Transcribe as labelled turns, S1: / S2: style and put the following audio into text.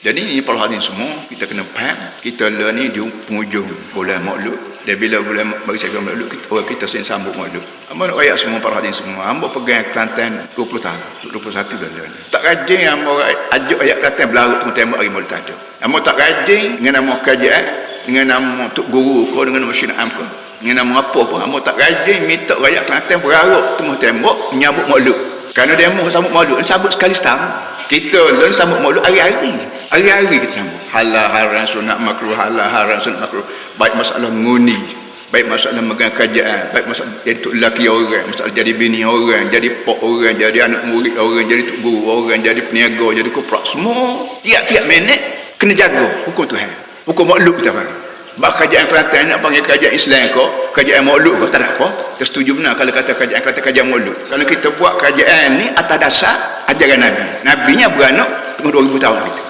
S1: Jadi ini para hadirin semua, kita kena faham, kita lah ni di penghujung bulan Maulud. Dan bila bulan bagi saya Maulud, kita sendiri sambut Maulud. Hamba nak rakyat semua, para hadirin semua, hamba pegang Kelantan 20 tahun, 21 bulan. Tak rajin hamba ajak ayat Kelantan berlarut tembak hari Maulud tak ada. Hamba tak rajin dengan nama kajian, dengan nama Tok Guru ko, dengan nama Syinam ko, dengan nama apa pun, hamba tak rajin minta rakyat Kelantan berlarut tembak menyambut Maulud. Kerana demo sambut Maulud, sambut sekali setahun. Kita lalu sambut Maulud hari-hari. Hari-hari kita sambut. Halal haram sunat makruh, halal haram sunat makruh. Baik masalah nguni, baik masalah megang kerajaan, baik masalah jadi tok lelaki orang, masalah jadi bini orang, jadi pok orang, jadi anak murid orang, jadi tok guru orang, jadi peniaga, jadi koprak, semua tiap-tiap minit kena jaga hukum Tuhan. Hukum Maulud kita panggil. Bak kerajaan Kelantan nak panggil kerajaan Islam ko, kerajaan Maulud ko, tak ada apa. Kita setuju benar kalau kata kerajaan Kelantan kerajaan Maulud. Kalau kita buat kerajaan ni atas dasar ajaran Nabi. Nabinya beranak tengah 2000 tahun kita.